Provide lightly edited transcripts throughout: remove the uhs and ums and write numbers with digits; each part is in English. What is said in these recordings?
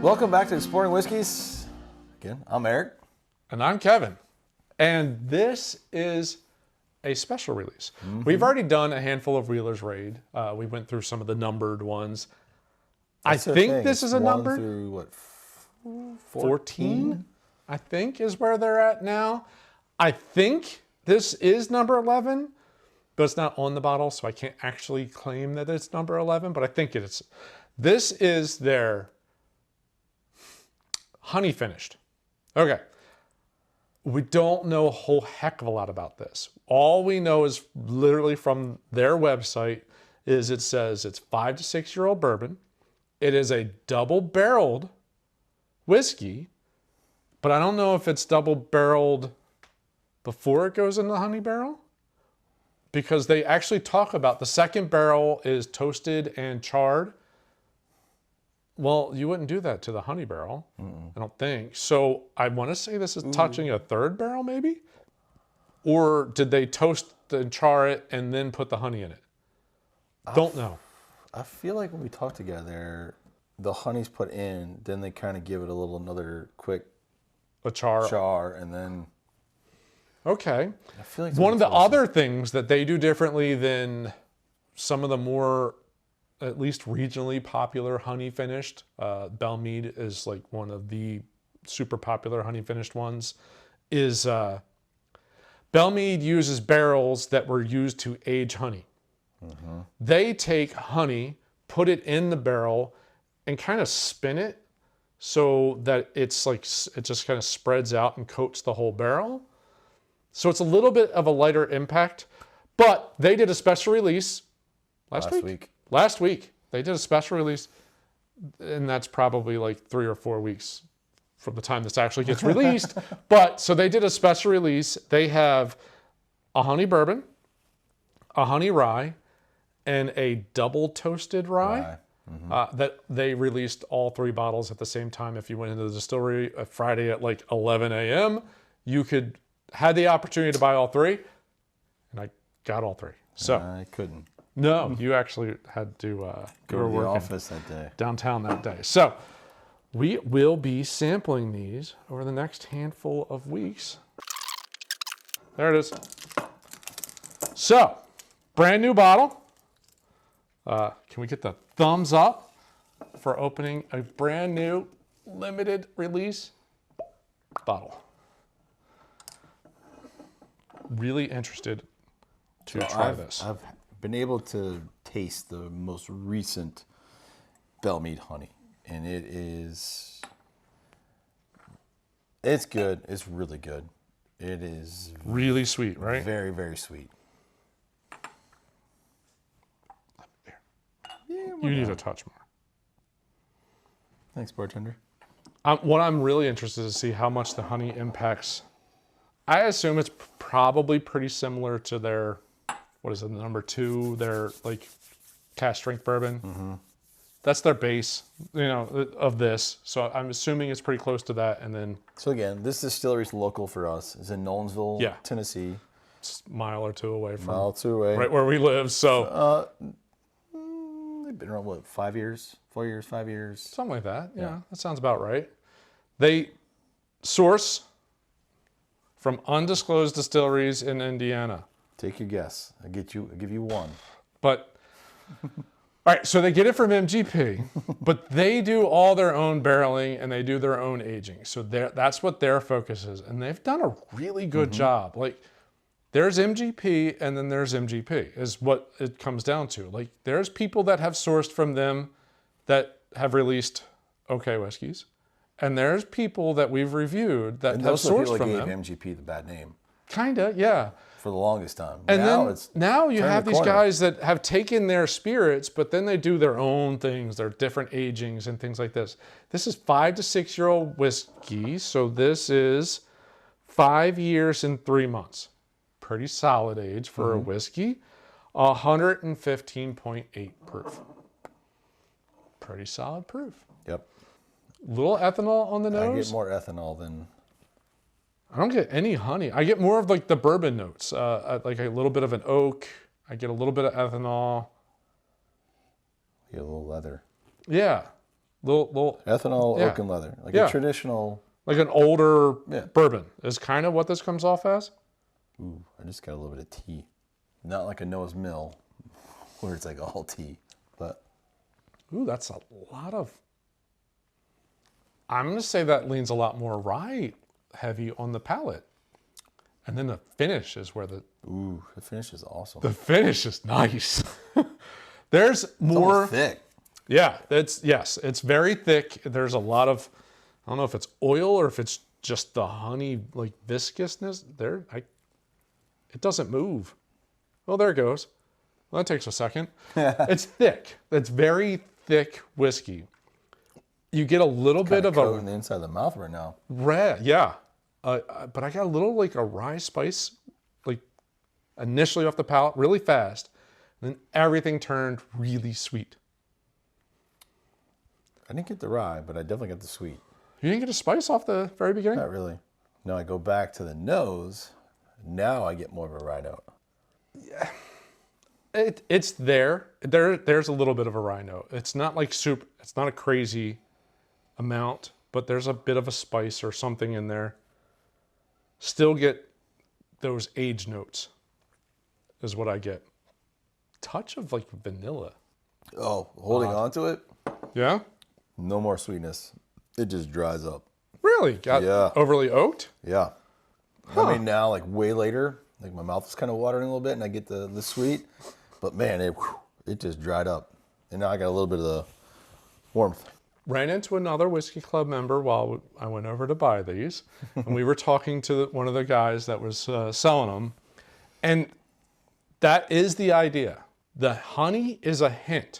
Welcome back to Exploring Whiskeys. Again, I'm Eric. And I'm Kevin. And this is a special release. We've already done a handful of Wheeler's Raid. We went through some of the numbered ones. That's I think this is a 1 number. through what? 14, I think, is where they're at now. I think this is number 11, but it's not on the bottle, so I can't actually claim that it's number 11, but I think it is. This is their Honey Finished. Okay. We don't know a whole heck of a lot about this. All we know is literally from their website is it says it's 5 to 6 year old bourbon. It is a double barreled whiskey, but I don't know if it's double barreled before it goes in the honey barrel, because they actually talk about the second barrel is toasted and charred. Well, you wouldn't do that to the honey barrel, I don't think. So I want to say this is touching a third barrel maybe? Or did they toast and char it and then put the honey in it? Don't know. I feel like when we talk together, the honey's put in, then they kind of give it another quick char, and then... Okay. I feel like one of the other things that they do differently than some of the more, at least regionally popular honey finished, Belmead is like one of the super popular honey finished ones, is Belmead uses barrels that were used to age honey. They take honey, put it in the barrel, and kind of spin it so that it's like, it just kind of spreads out and coats the whole barrel. So it's a little bit of a lighter impact, but they did a special release last week. Last week, they did a special release, and that's probably like 3 or 4 weeks from the time this actually gets released. But so they did a special release. They have a honey bourbon, a honey rye, and a double toasted rye. That they released all 3 bottles at the same time. If you went into the distillery Friday at like 11 a.m., you had the opportunity to buy all 3, and I got all 3. So I couldn't. No, you actually had to Go to the office that day. Downtown that day. So we will be sampling these over the next handful of weeks. There it is. So, brand new bottle. Can we get the thumbs up for opening a brand new limited release bottle? Really interested to try this. I've been able to taste the most recent Belmead honey, and it's good. It's really good. It is really sweet, right? Very, very sweet. You need a touch more. Thanks, bartender. What I'm really interested to see how much the honey impacts. I assume it's probably pretty similar to their, what is it, number 2, their like cask strength bourbon. That's their base, of this. So I'm assuming it's pretty close to that. And then. So again, this distillery is local for us. It's in Nolensville, Tennessee. It's a mile or 2 away from. Right where we live. So. They've been around, what, 5 years? 4 years, 5 years? Something like that. Yeah, that sounds about right. They source from undisclosed distilleries in Indiana. Take your guess. I'll give you one. But, all right, so they get it from MGP, but they do all their own barreling and they do their own aging. So that's what their focus is. And they've done a really good job. Like, there's MGP and then there's MGP is what it comes down to. Like, there's people that have sourced from them that have released okay whiskeys. And there's people that we've reviewed that have sourced from them. Most people gave MGP the bad name. Kinda, yeah. For the longest time. And now you have these guys that have taken their spirits, but then they do their own things, their different agings and things like this. This is 5 to 6 year old whiskey. So this is 5 years and 3 months. Pretty solid age for a whiskey. 115.8 proof. Pretty solid proof. Yep. Little ethanol on the nose. I get more ethanol than... I don't get any honey. I get more of like the bourbon notes, like a little bit of an oak. I get a little bit of ethanol. You get a little leather. Yeah. Little Ethanol, yeah. oak, and leather. Like Yeah. a traditional... Like an older Yeah. bourbon is kind of what this comes off as. Ooh, I just got a little bit of tea. Not like a Noah's Mill, where it's like all tea. But... Ooh, that's a lot of... I'm going to say that leans a lot more rye heavy on the palate. And then the finish is where the... Ooh, the finish is awesome. The finish is nice. There's more... It's thick. Yeah, it's very thick. There's a lot of... I don't know if it's oil or if it's just the honey, like, viscousness. It doesn't move. Well, there it goes. Well, that takes a second. It's thick. It's very thick whiskey. You get a little bit of on the inside of the mouth right now. red, yeah. But I got a little like a rye spice, like initially off the palate, really fast. And then everything turned really sweet. I didn't get the rye, but I definitely got the sweet. You didn't get a spice off the very beginning? Not really. No, I go back to the nose. Now I get more of a rye note. Yeah. It's there. There's a little bit of a rye note. It's not like soup. It's not a crazy amount, but there's a bit of a spice or something in there. Still get those age notes is what I get. Touch of like vanilla. Oh, holding on to it? Yeah? No more sweetness. It just dries up. Really? Got overly oaked? Yeah. Huh. I mean, now, like way later, like my mouth is kind of watering a little bit and I get the sweet. But man, it just dried up. And now I got a little bit of the warmth. Ran into another whiskey club member while I went over to buy these. And we were talking to one of the guys that was selling them. And that is the idea. The honey is a hint.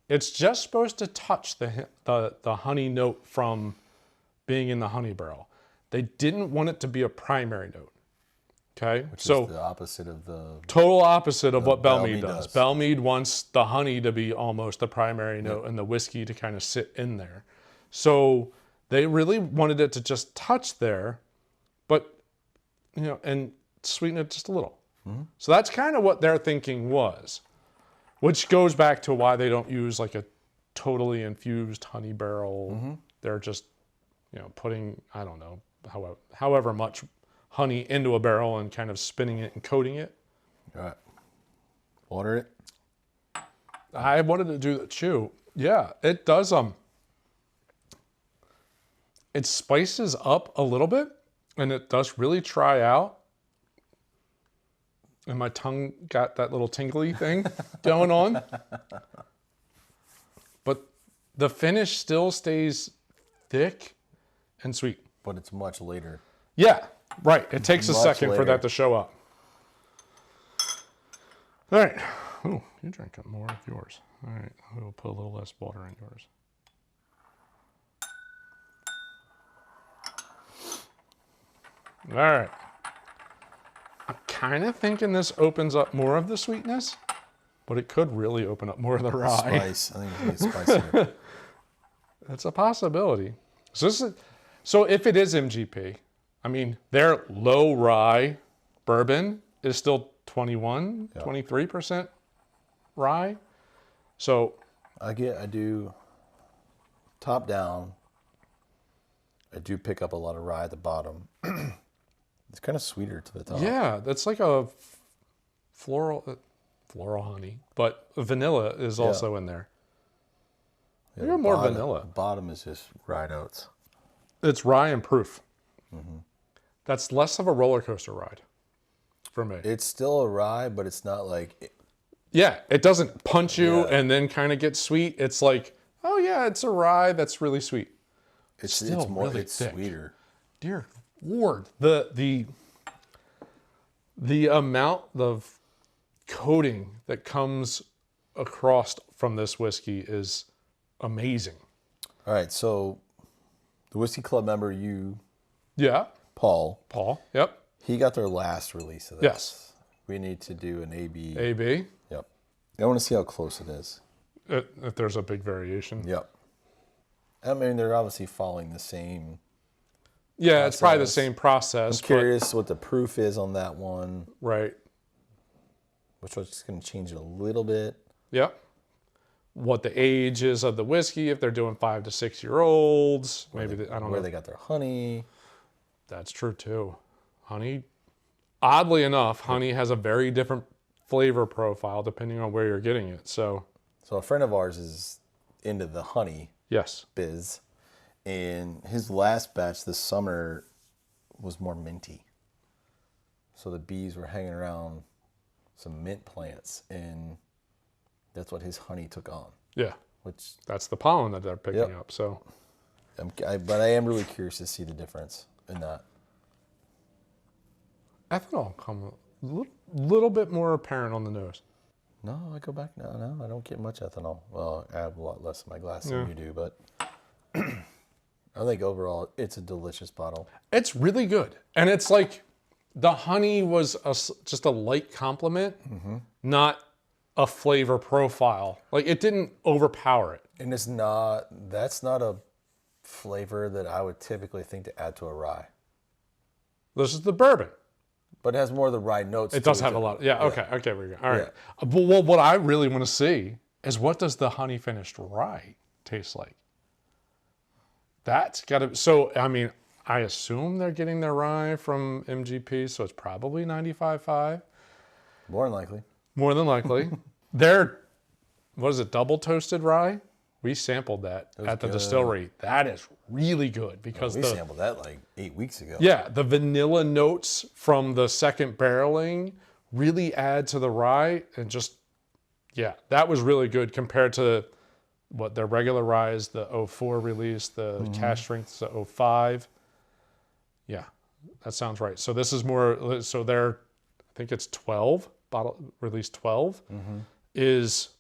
It's just supposed to touch the honey note from being in the honey barrel. They didn't want it to be a primary note. Okay? Which is the opposite of the... Total opposite of what Belle Meade does. does. Belle Meade wants the honey to be almost the primary note and the whiskey to kind of sit in there. So they really wanted it to just touch there, but, you know, and sweeten it just a little. Mm-hmm. So that's kind of what their thinking was, which goes back to why they don't use like a totally infused honey barrel. Mm-hmm. They're just, you know, putting, I don't know, however much honey into a barrel and kind of spinning it and coating it. All right. Water it. I wanted to do that too. Yeah, it does. It spices up a little bit and it does really try out. And my tongue got that little tingly thing going on. But the finish still stays thick and sweet. But it's much later. Yeah, right. It takes a Much second for later. that to show up. All right. Oh, you drank up more of yours. All right. We'll put a little less water in yours. All right. I'm kind of thinking this opens up more of the sweetness, but it could really open up more of the rye. Spice. I think it's going to be spicier. That's a possibility. So if it is MGP, I mean, their low rye bourbon is still 23% rye. So I do top down. I do pick up a lot of rye at the bottom. It's kind of sweeter to the top. yeah, that's like a floral honey, but vanilla is also in there. Yeah, You got more bottom, vanilla. The bottom is just rye notes. It's rye and proof. Mm-hmm. That's less of a roller coaster ride for me. It's still a rye, but it's not like... Yeah, it doesn't punch you and then kind of get sweet. It's like, oh yeah, it's a rye that's really sweet. It's still more. really It's thick. sweeter. Dear Lord, the amount of coating that comes across from this whiskey is amazing. All right, so the Whiskey Club member, Yeah, Paul, yep. he got their last release of this. Yes. We need to do an AB. AB, Yep. I want to see how close it is. if there's a big variation. Yep. I mean, they're obviously following the same... Yeah, it's probably the process. same process. I'm curious what the proof is on that one, Right. which was just going to change it a little bit. Yep. what the age is of the whiskey, if they're doing 5 to 6 year olds, I don't know where they got their honey. That's true too. Honey, oddly enough, honey has a very different flavor profile depending on where you're getting it. So a friend of ours is into the honey yes, biz, and his last batch this summer was more minty. So the bees were hanging around some mint plants, and that's what his honey took on. yeah, Which that's the pollen that they're picking Yep. up. So but I am really curious to see the difference in that. ethanol come a little bit more apparent on the nose. No, I go back now. No, I don't get much ethanol. Well, I have a lot less in my glass than you do, but I think overall it's a delicious bottle. It's really good, and it's like the honey was just a light compliment, not a flavor profile. Like it didn't overpower it. And that's not a flavor that I would typically think to add to a rye. This is the bourbon. But it has more of the rye notes. It does have a lot. Yeah, okay, where we go. All right. Well, what I really want to see is what does the honey finished rye taste like? That's got to. So I mean, I assume they're getting their rye from MGP, so it's probably 95.5. More than likely. More than likely. They're, what is it, double toasted rye? We sampled that at the distillery. That is really good because we sampled that like 8 weeks ago. Yeah, the vanilla notes from the second barreling really add to the rye, and just, yeah, that was really good compared to what their regular rye is, the 04 release, the cask strength, the 05. Yeah, that sounds right. So this is more, so they're, I think it's 12, release 12, is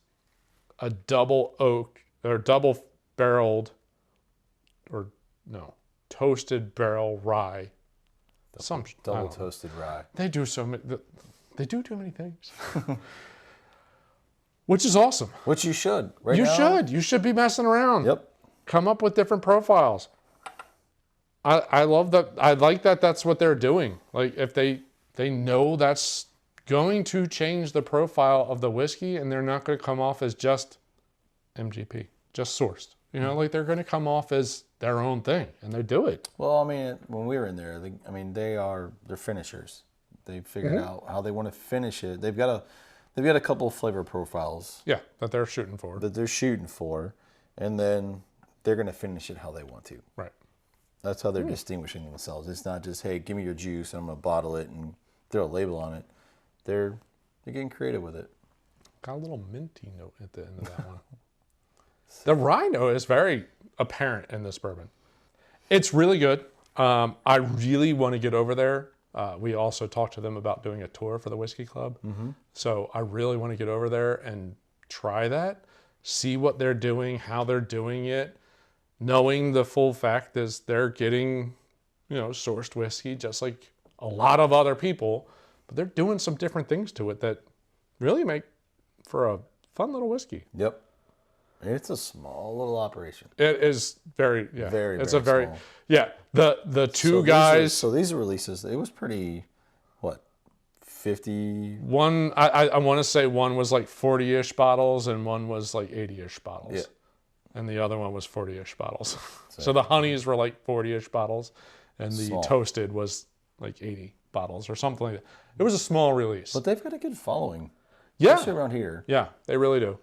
a double oak, or double barreled, or no, toasted barrel rye. Double toasted rye. They do so many, they do too many things. Which is awesome. Which you should. You should be messing around. Yep. Come up with different profiles. I love that. I like that that's what they're doing. Like if they know that's going to change the profile of the whiskey, and they're not going to come off as just MGP, just sourced. You know, like they're going to come off as their own thing, and they do it. Well, I mean, when we were in there, they're finishers. They figured out how they want to finish it. They've got a couple of flavor profiles. Yeah, that they're shooting for. And then they're going to finish it how they want to. Right. That's how they're distinguishing themselves. It's not just, hey, give me your juice and I'm going to bottle it and throw a label on it. They're getting creative with it. Got a little minty note at the end of that one. The rye note is very apparent in this bourbon. It's really good. I really want to get over there. We also talked to them about doing a tour for the Whiskey Club. So I really want to get over there and try that, see what they're doing, how they're doing it, knowing the full fact is they're getting, sourced whiskey just like a lot of other people, but they're doing some different things to it that really make for a fun little whiskey. Yep. It's a small little operation. It is very, it's a very small. Yeah. The two guys. These releases, it was pretty, 50? One, I want to say one was like 40-ish bottles and one was like 80-ish bottles. Yeah. And the other one was 40-ish bottles. So the honeys were like 40-ish bottles and the toasted was like 80 bottles or something like that. It was a small release. But they've got a good following. Yeah. Especially around here. Yeah, they really do.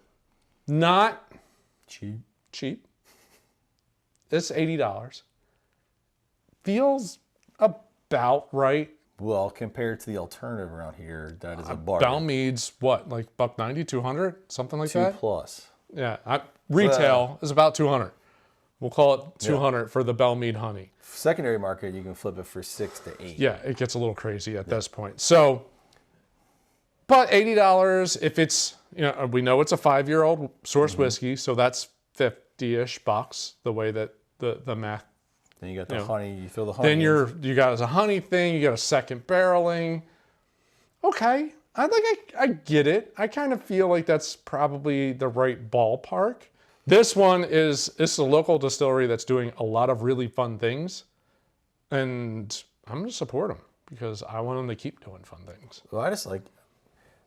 Not cheap. It's $80. Feels about right. Well, compared to the alternative around here, that is a bargain. Balmead's what, like $190, $200, something like that? $2+. Yeah, retail is about $200. We'll call it $200 for the Balmead honey. Secondary market, you can flip it for $6 to $8. Yeah, it gets a little crazy at this point. So, but $80 if it's, we know it's a 5-year-old source whiskey, so that's 50-ish bucks. The way that the math. Then you got the honey. You fill the honey. Then you got a honey thing. You got a second barreling. Okay, I get it. I kind of feel like that's probably the right ballpark. This one it's a local distillery that's doing a lot of really fun things, and I'm gonna support them because I want them to keep doing fun things. Well,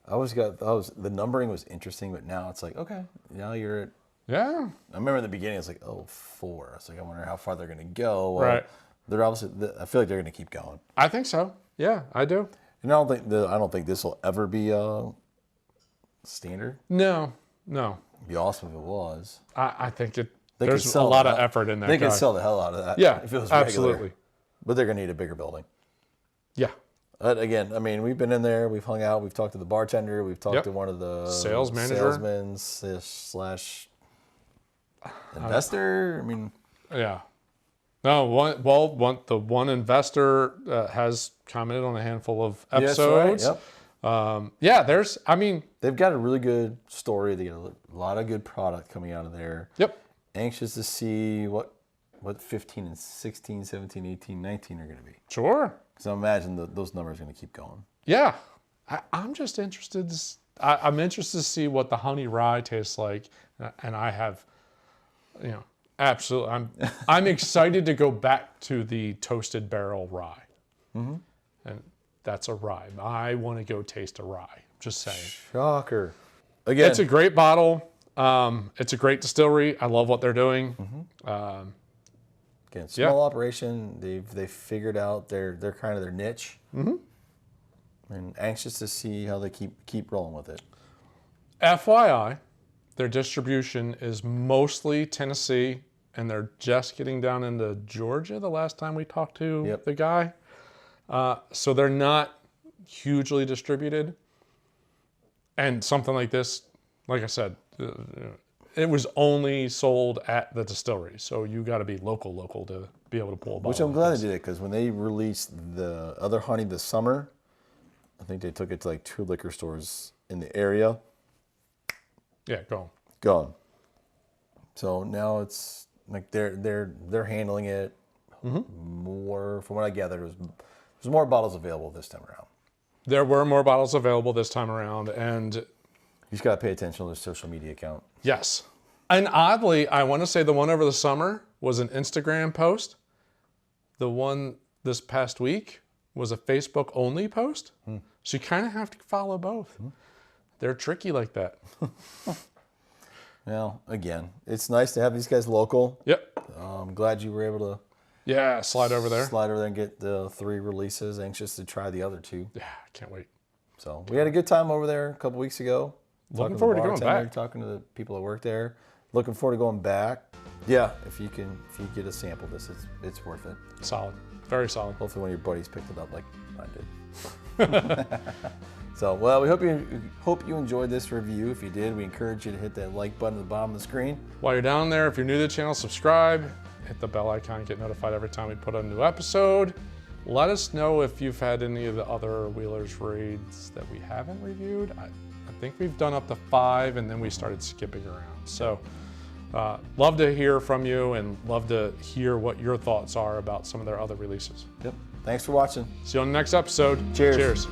The numbering was interesting, but now it's like, okay, now you're at. Yeah. I remember in the beginning, it's like, oh, 4. It's like, I wonder how far they're going to go. Well, Right. They're obviously. I feel like they're going to keep going. I think so. Yeah, I do. And I don't think this will ever be standard. No. It'd be awesome if it was. I think They there's could a sell lot that. of effort in that. They guy. could sell the hell out of that. Yeah, if it was regular. absolutely. But they're going to need a bigger building. Yeah. Again, I mean, we've been in there. We've hung out. We've talked to the bartender. We've talked to one of the Sales manager. salesmen / investor. I mean, Yeah. No, the one investor has commented on a handful of episodes. Yes, right. Yep. They've got a really good story. They get a lot of good product coming out of there. Yep. Anxious to see what 15 and 16, 17, 18, 19 are going to be. Sure. Because I imagine those numbers are going to keep going. Yeah. I'm just interested. I'm interested to see what the honey rye tastes like. And I have, absolutely. I'm excited to go back to the toasted barrel rye. Mm-hmm. And that's a rye. I want to go taste a rye. Just saying. Shocker. Again, it's a great bottle. It's a great distillery. I love what they're doing. Mm-hmm. Again, small operation. They've figured out their kind of their niche. Mm-hmm. And anxious to see how they keep rolling with it. FYI, their distribution is mostly Tennessee, and they're just getting down into Georgia the last time we talked to the guy. So they're not hugely distributed. And something like this, like I said, it was only sold at the distillery. So you got to be local to be able to pull a bottle. Which I'm glad they did it, because when they released the other honey this summer, I think they took it to like 2 liquor stores in the area. Yeah, Gone. So now it's like they're handling it more. From what I gathered, there's more bottles available this time around. There were more bottles available this time around, and you just got to pay attention to their social media account. Yes. And oddly, I want to say the one over the summer was an Instagram post. The one this past week was a Facebook only post. So you kind of have to follow both. They're tricky like that. Well, again, it's nice to have these guys local. Yep. I'm glad you were able to slide over there and get the 3 releases. Anxious to try the other 2. Yeah, I can't wait. So we had a good time over there a couple weeks ago. Looking forward to going back. Talking to the people that work there. Looking forward to going back. Yeah, if you get a sample of this, it's worth it. Solid. Very solid. Hopefully one of your buddies picked it up like I did. So, well, we hope you enjoyed this review. If you did, we encourage you to hit that like button at the bottom of the screen. While you're down there, if you're new to the channel, subscribe. Hit the bell icon, get notified every time we put a new episode. Let us know if you've had any of the other Wheeler's Raids that we haven't reviewed. I think we've done up to 5, and then we started skipping around. So, love to hear from you, and love to hear what your thoughts are about some of their other releases. Yep. Thanks for watching. See you on the next episode. Cheers. Cheers.